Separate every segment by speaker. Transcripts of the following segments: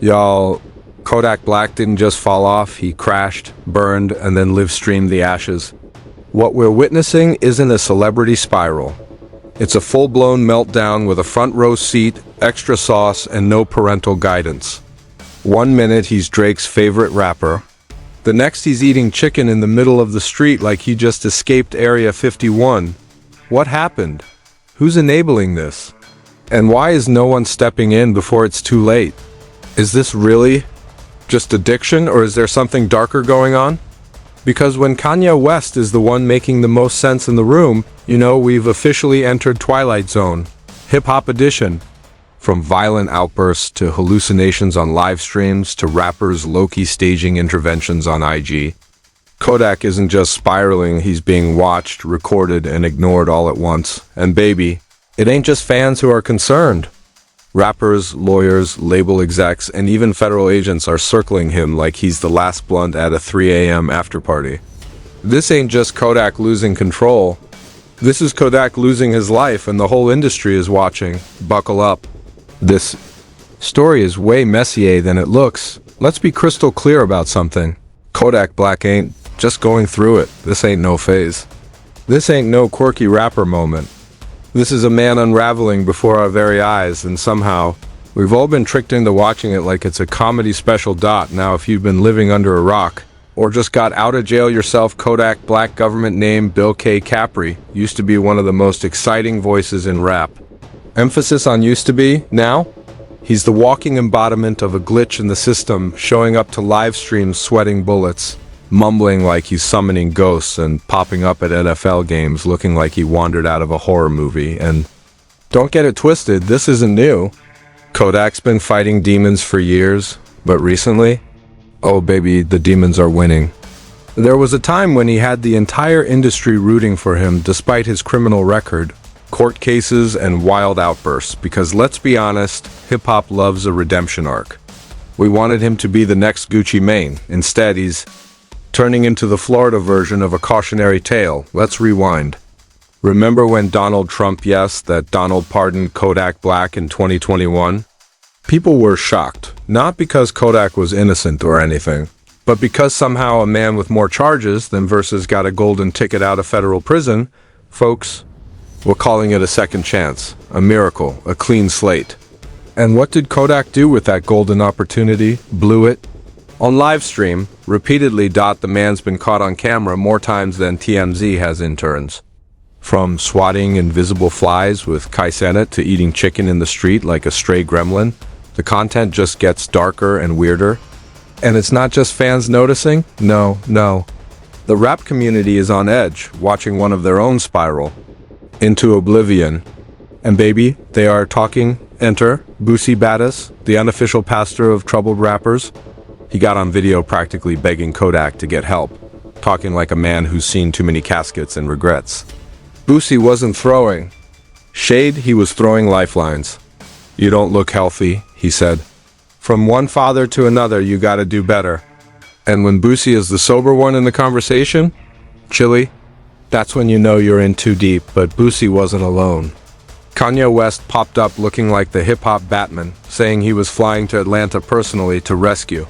Speaker 1: Y'all, Kodak Black didn't just fall off, he crashed, burned, and then live streamed the ashes. What we're witnessing isn't a celebrity spiral. It's a full-blown meltdown with a front row seat, extra sauce, and no parental guidance. 1 minute he's Drake's favorite rapper. The next he's eating chicken in the middle of the street like he just escaped Area 51. What happened? Who's enabling this? And why is no one stepping in before it's too late? Is this really just addiction, or is there something darker going on? Because when Kanye West is the one making the most sense in the room, you know we've officially entered Twilight Zone. Hip-hop edition. From violent outbursts to hallucinations on live streams to rappers low-key staging interventions on IG. Kodak isn't just spiraling, he's being watched, recorded, and ignored all at once. And baby, it ain't just fans who are concerned. Rappers, lawyers, label execs, and even federal agents are circling him like he's the last blunt at a 3 a.m. after-party. This ain't just Kodak losing control. This is Kodak losing his life, and the whole industry is watching. Buckle up. This story is way messier than it looks. Let's be crystal clear about something. Kodak Black ain't just going through it. This ain't no phase. This ain't no quirky rapper moment. This is a man unraveling before our very eyes, and somehow, we've all been tricked into watching it like it's a comedy special. Now, if you've been living under a rock, or just got out of jail yourself, Kodak Black, government name Bill K. Capri, used to be one of the most exciting voices in rap. Emphasis on used to be. Now, he's the walking embodiment of a glitch in the system, showing up to live streams sweating bullets, mumbling like he's summoning ghosts, and popping up at NFL games looking like he wandered out of a horror movie. And don't get it twisted, this isn't new. Kodak's been fighting demons for years, but recently, oh baby, the demons are winning. There was a time when he had the entire industry rooting for him despite his criminal record, court cases, and wild outbursts, because let's be honest, hip-hop loves a redemption arc. We wanted him to be the next Gucci Mane. Instead, he's turning into the Florida version of a cautionary tale. Let's rewind. Remember when Donald Trump, yes, that Donald pardoned Kodak Black in 2021? People were shocked, not because Kodak was innocent or anything, but because somehow a man with more charges than Versus got a golden ticket out of federal prison. Folks, we're calling it a second chance, a miracle, a clean slate. And what did Kodak do with that golden opportunity? Blew it? On live stream, repeatedly. The man's been caught on camera more times than TMZ has interns. From swatting invisible flies with Kai Cenat to eating chicken in the street like a stray gremlin, the content just gets darker and weirder. And it's not just fans noticing. No. The rap community is on edge, watching one of their own spiral into oblivion. And baby, they are talking. Enter Boosie Badis, the unofficial pastor of troubled rappers. He got on video practically begging Kodak to get help, talking like a man who's seen too many caskets and regrets. Boosie wasn't throwing shade, he was throwing lifelines. You don't look healthy, he said. From one father to another, you gotta do better. And when Boosie is the sober one in the conversation, chilly, that's when you know you're in too deep. But Boosie wasn't alone. Kanye West popped up looking like the hip-hop Batman, saying he was flying to Atlanta personally to rescue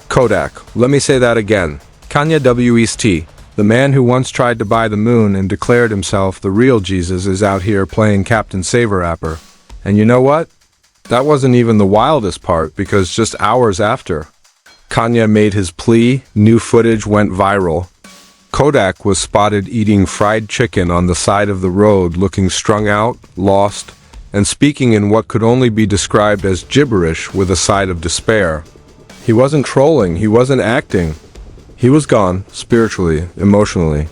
Speaker 1: Kodak. Let me say that again. Kanye West, the man who once tried to buy the moon and declared himself the real Jesus, is out here playing Captain Saver-Rapper. And you know what? That wasn't even the wildest part, because just hours after Kanye made his plea, new footage went viral. Kodak was spotted eating fried chicken on the side of the road, looking strung out, lost, and speaking in what could only be described as gibberish with a side of despair. He wasn't trolling, he wasn't acting. He was gone, spiritually, emotionally,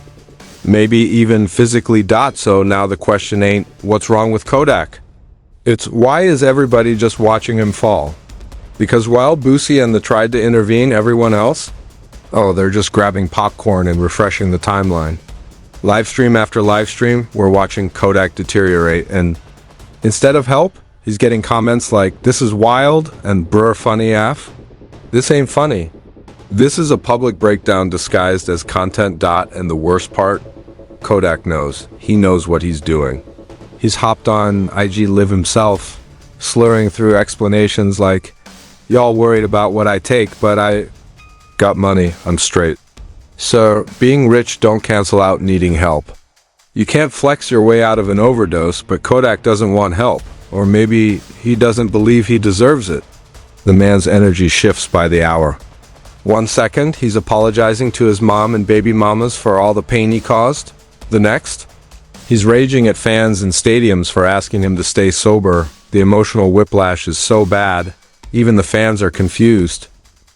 Speaker 1: maybe even physically. So now the question ain't, what's wrong with Kodak? It's, why is everybody just watching him fall? Because while Boosie and the tried to intervene, everyone else, oh, they're just grabbing popcorn and refreshing the timeline. Livestream after livestream, we're watching Kodak deteriorate, and instead of help, he's getting comments like, this is wild, and brr funny af. This ain't funny. This is a public breakdown disguised as content. And the worst part, Kodak knows. He knows what he's doing. He's hopped on IG Live himself, slurring through explanations like, Y'all worried about what I take, but I got money. I'm straight. Sir, being rich don't cancel out needing help. You can't flex your way out of an overdose, but Kodak doesn't want help. Or maybe he doesn't believe he deserves it. The man's energy shifts by the hour. 1 second, he's apologizing to his mom and baby mamas for all the pain he caused. The next, he's raging at fans in stadiums for asking him to stay sober. The emotional whiplash is so bad, even the fans are confused.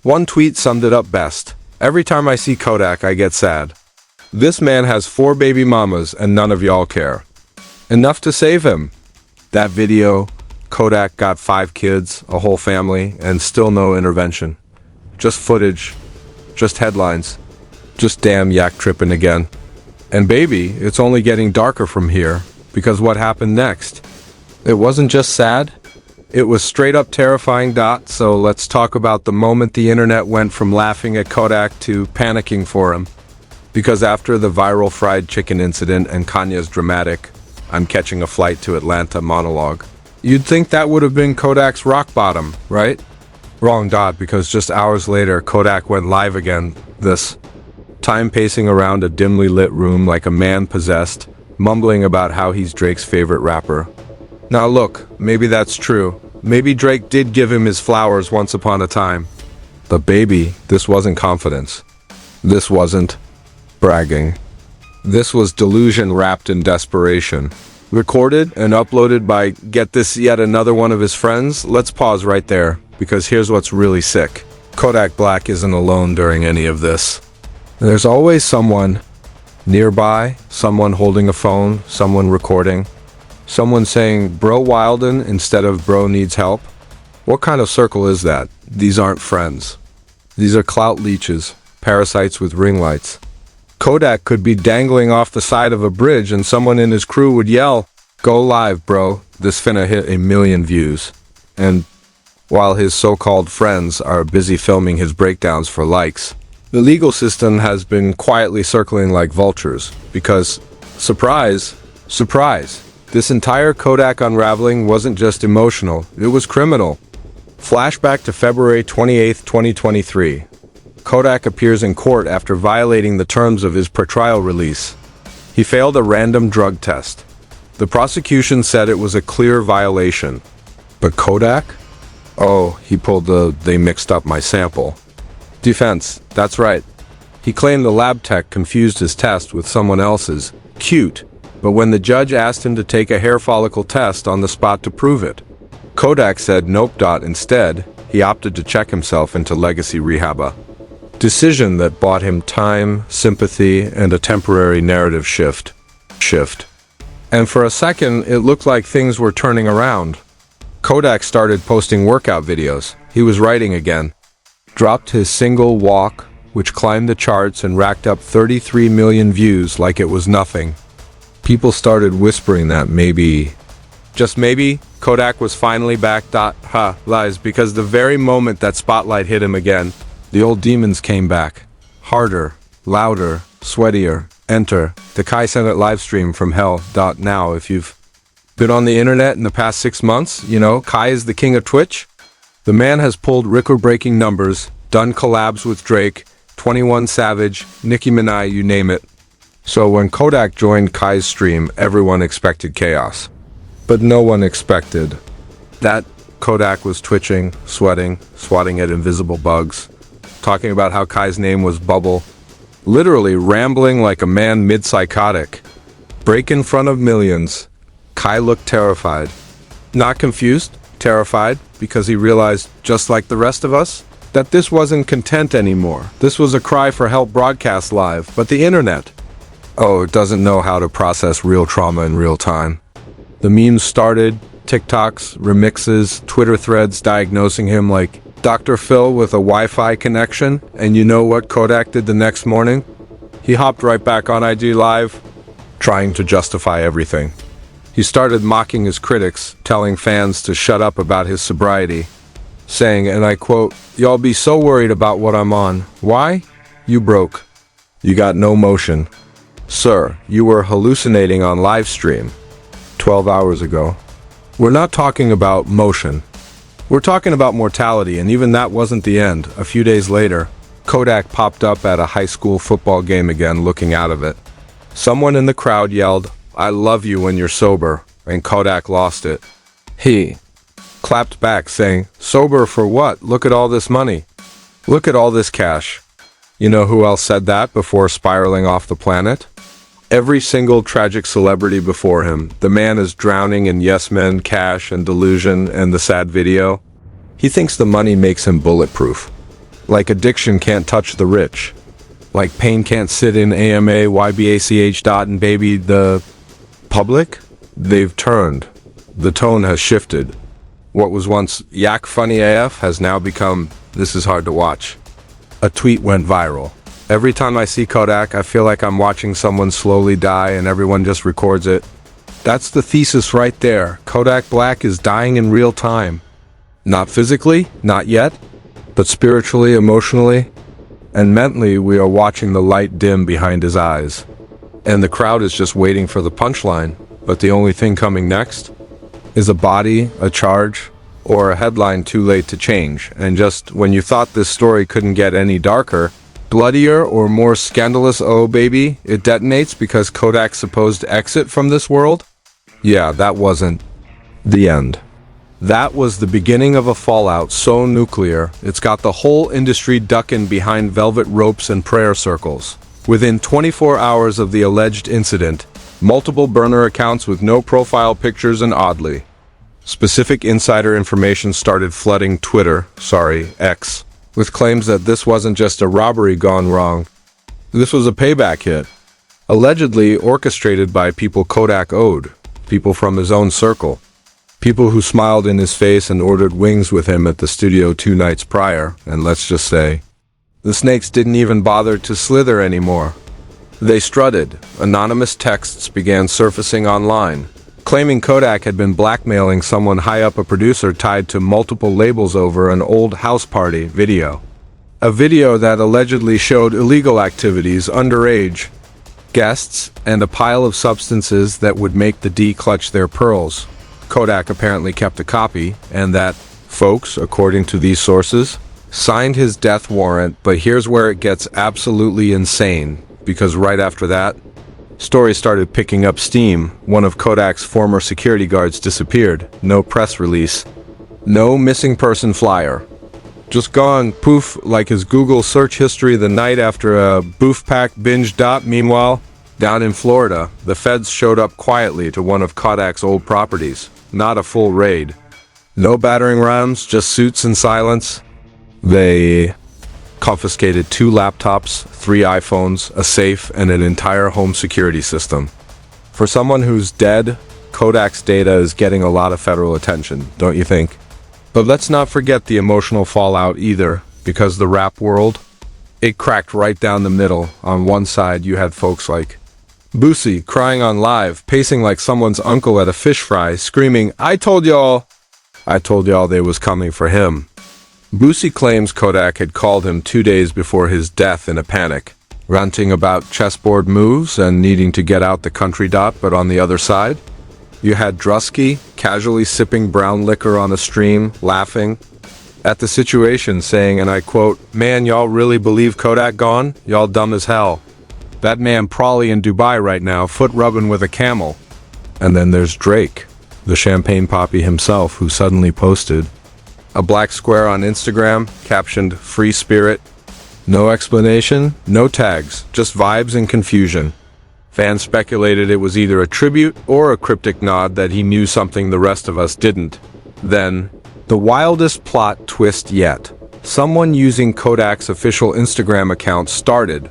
Speaker 1: One tweet summed it up best. Every time I see Kodak, I get sad. This man has 4 baby mamas and none of y'all care. Enough to save him. That video, Kodak got 5 kids, a whole family, and still no intervention. Just footage, just headlines, just damn yak tripping again. And baby, it's only getting darker from here, because what happened next? It wasn't just sad, it was straight up terrifying. So let's talk about the moment the internet went from laughing at Kodak to panicking for him. Because after the viral fried chicken incident and Kanye's dramatic "I'm catching a flight to Atlanta" monologue, you'd think that would have been Kodak's rock bottom, right? Wrong. Because just hours later, Kodak went live again, this time pacing around a dimly lit room like a man possessed, mumbling about how he's Drake's favorite rapper. Now look, maybe that's true. Maybe Drake did give him his flowers once upon a time. But baby, this wasn't confidence. This wasn't bragging. This was delusion wrapped in desperation. Recorded and uploaded by, get this, yet another one of his friends. Let's pause right there, because here's what's really sick. Kodak Black isn't alone during any of this. There's always someone nearby, someone holding a phone, someone recording, someone saying "Bro Wilden" instead of "Bro needs help." What kind of circle is that? These aren't friends. These are clout leeches, parasites with ring lights. Kodak could be dangling off the side of a bridge and someone in his crew would yell, "Go live, bro, this finna hit 1 million views." And while his so-called friends are busy filming his breakdowns for likes, the legal system has been quietly circling like vultures because, surprise, surprise, this entire Kodak unraveling wasn't just emotional, it was criminal. Flashback to February 28, 2023. Kodak appears in court after violating the terms of his pretrial release. He failed a random drug test. The prosecution said it was a clear violation. But Kodak? Oh, he pulled the "they mixed up my sample" defense. That's right. He claimed the lab tech confused his test with someone else's. Cute. But when the judge asked him to take a hair follicle test on the spot to prove it, Kodak said nope. Instead, he opted to check himself into legacy rehab. Decision that bought him time, sympathy, and a temporary narrative shift. And for a second, it looked like things were turning around. Kodak started posting workout videos. He was writing again. Dropped his single "Walk," which climbed the charts and racked up 33 million views like it was nothing. People started whispering that maybe, just maybe, Kodak was finally back. Lies, because the very moment that spotlight hit him again, the old demons came back. Harder, louder, sweatier. Enter the Kai Cenat livestream from hell. Now, if you've been on the internet in the past 6 months, you know, Kai is the king of Twitch. The man has pulled record-breaking numbers, done collabs with Drake, 21 Savage, Nicki Minaj, you name it. So when Kodak joined Kai's stream, everyone expected chaos. But no one expected that Kodak was twitching, sweating, swatting at invisible bugs, talking about how Kai's name was Bubble, literally rambling like a man mid-psychotic. Break in front of millions. Kai looked terrified. Not confused, terrified, because he realized, just like the rest of us, that this wasn't content anymore. This was a cry for help broadcast live, but the internet, oh, it doesn't know how to process real trauma in real time. The memes started, TikToks, remixes, Twitter threads diagnosing him like Dr. Phil with a Wi-Fi connection, and you know what Kodak did the next morning? He hopped right back on IG Live, trying to justify everything. He started mocking his critics, telling fans to shut up about his sobriety, saying, and I quote, "Y'all be so worried about what I'm on. Why? You broke. You got no motion. Sir, you were hallucinating on live stream 12 hours ago. We're not talking about motion. We're talking about mortality, and even that wasn't the end. A few days later, Kodak popped up at a high school football game again, looking out of it. Someone in the crowd yelled, "I love you when you're sober," and Kodak lost it. He clapped back, saying, "Sober for what? Look at all this money. Look at all this cash." You know who else said that before spiraling off the planet? Every single tragic celebrity before him. The man is drowning in yes men, cash, and delusion, and the sad video. He thinks the money makes him bulletproof. Like addiction can't touch the rich. Like pain can't sit in AMA, YBACH. And baby, the public? They've turned. The tone has shifted. What was once yak funny AF has now become, this is hard to watch. A tweet went viral. Every time I see Kodak, I feel like I'm watching someone slowly die and everyone just records it. That's the thesis right there. Kodak Black is dying in real time. Not physically, not yet, but spiritually, emotionally, and mentally we are watching the light dim behind his eyes. And the crowd is just waiting for the punchline, but the only thing coming next is a body, a charge, or a headline too late to change. And just when you thought this story couldn't get any darker, bloodier, or more scandalous, oh baby, it detonates because Kodak's supposed exit from this world? Yeah, that wasn't the end. That was the beginning of a fallout so nuclear, it's got the whole industry ducking behind velvet ropes and prayer circles. Within 24 hours of the alleged incident, multiple burner accounts with no profile pictures and oddly, specific insider information started flooding Twitter, X, with claims that this wasn't just a robbery gone wrong. This was a payback hit, allegedly orchestrated by people Kodak owed, people from his own circle, people who smiled in his face and ordered wings with him at the studio 2 nights prior, and let's just say, the snakes didn't even bother to slither anymore. They strutted. Anonymous texts began surfacing online, claiming Kodak had been blackmailing someone high up, a producer tied to multiple labels over an old house party video. A video that allegedly showed illegal activities, underage guests, and a pile of substances that would make the D clutch their pearls. Kodak apparently kept a copy, and that folks, according to these sources, signed his death warrant. But here's where it gets absolutely insane, because right after that, stories started picking up steam. One of Kodak's former security guards disappeared. No press release. No missing person flyer. Just gone, poof, like his Google search history the night after a boof pack binge. Meanwhile, down in Florida, the feds showed up quietly to one of Kodak's old properties. Not a full raid. No battering rams, just suits and silence. They confiscated 2 laptops, 3 iPhones, a safe, and an entire home security system. For someone who's dead, Kodak's data is getting a lot of federal attention, don't you think? But let's not forget the emotional fallout either, because the rap world, it cracked right down the middle. On one side, you had folks like Boosie crying on live, pacing like someone's uncle at a fish fry, screaming, I told y'all they was coming for him." Boosie claims Kodak had called him 2 days before his death in a panic, ranting about chessboard moves and needing to get out the country. But on the other side, you had Drusky casually sipping brown liquor on a stream, laughing at the situation, saying, and I quote, "Man, y'all really believe Kodak gone? Y'all dumb as hell. That man probably in Dubai right now, foot rubbing with a camel." And then there's Drake, the champagne poppy himself, who suddenly posted a black square on Instagram, captioned "Free Spirit." No explanation, no tags, just vibes and confusion. Fans speculated it was either a tribute or a cryptic nod that he knew something the rest of us didn't. Then, the wildest plot twist yet. Someone using Kodak's official Instagram account started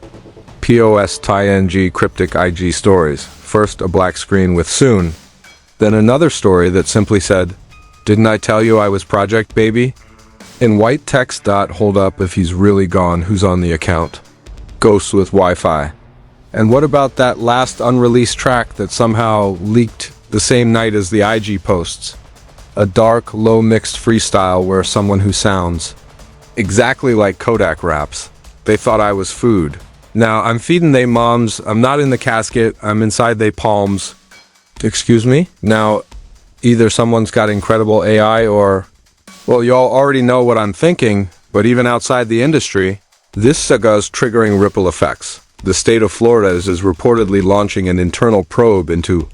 Speaker 1: POSTING cryptic IG stories. First a black screen with "soon", then another story that simply said, "Didn't I tell you I was Project Baby?" In white text. Hold up, if he's really gone, who's on the account? Ghosts with Wi-Fi. And what about that last unreleased track that somehow leaked the same night as the IG posts? A dark, low-mixed freestyle where someone who sounds exactly like Kodak raps. They thought I was food. Now, I'm feeding they moms, I'm not in the casket, I'm inside they palms. Excuse me? Now, either someone's got incredible AI or Well, y'all already know what I'm thinking, but even outside the industry, this saga is triggering ripple effects. The state of Florida is reportedly launching an internal probe into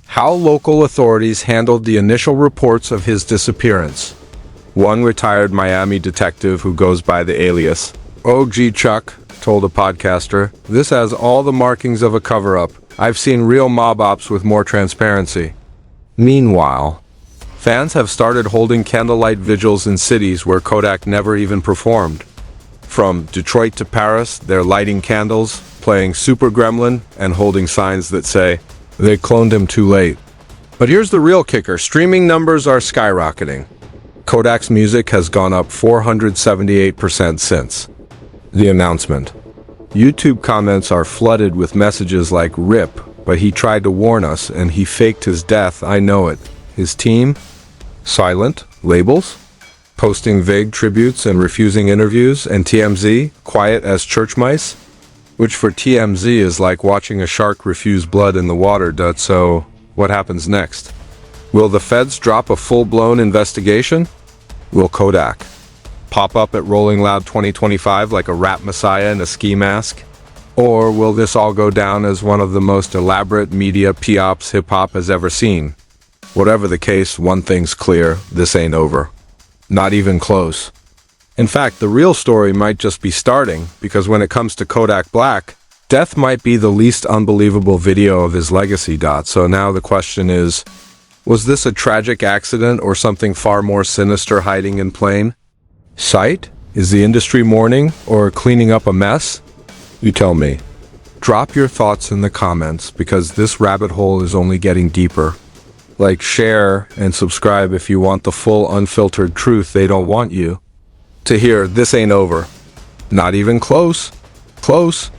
Speaker 1: how local authorities handled the initial reports of his disappearance. One retired Miami detective who goes by the alias OG Chuck told a podcaster, "This has all the markings of a cover-up. I've seen real mob ops with more transparency." Meanwhile, fans have started holding candlelight vigils in cities where Kodak never even performed. From Detroit to Paris, they're lighting candles, playing Super Gremlin, and holding signs that say, "They cloned him too late." But here's the real kicker. Streaming numbers are skyrocketing. Kodak's music has gone up 478% since the announcement. YouTube comments are flooded with messages like, "Rip, but he tried to warn us and he faked his death, I know it." His team? Silent? Labels? Posting vague tributes and refusing interviews, and TMZ, quiet as church mice? Which for TMZ is like watching a shark refuse blood in the water, so what happens next? Will the feds drop a full-blown investigation? Will Kodak pop up at Rolling Loud 2025 like a rap messiah in a ski mask? Or will this all go down as one of the most elaborate media POPs hip-hop has ever seen? Whatever the case, one thing's clear, this ain't over. Not even close. In fact, the real story might just be starting, because when it comes to Kodak Black, death might be the least unbelievable video of his legacy. So now the question is, was this a tragic accident or something far more sinister hiding in plain sight? Is the industry mourning or cleaning up a mess? You tell me. Drop your thoughts in the comments, because this rabbit hole is only getting deeper. Like, share, and subscribe if you want the full unfiltered truth they don't want you to hear. This ain't over. Not even close. Close.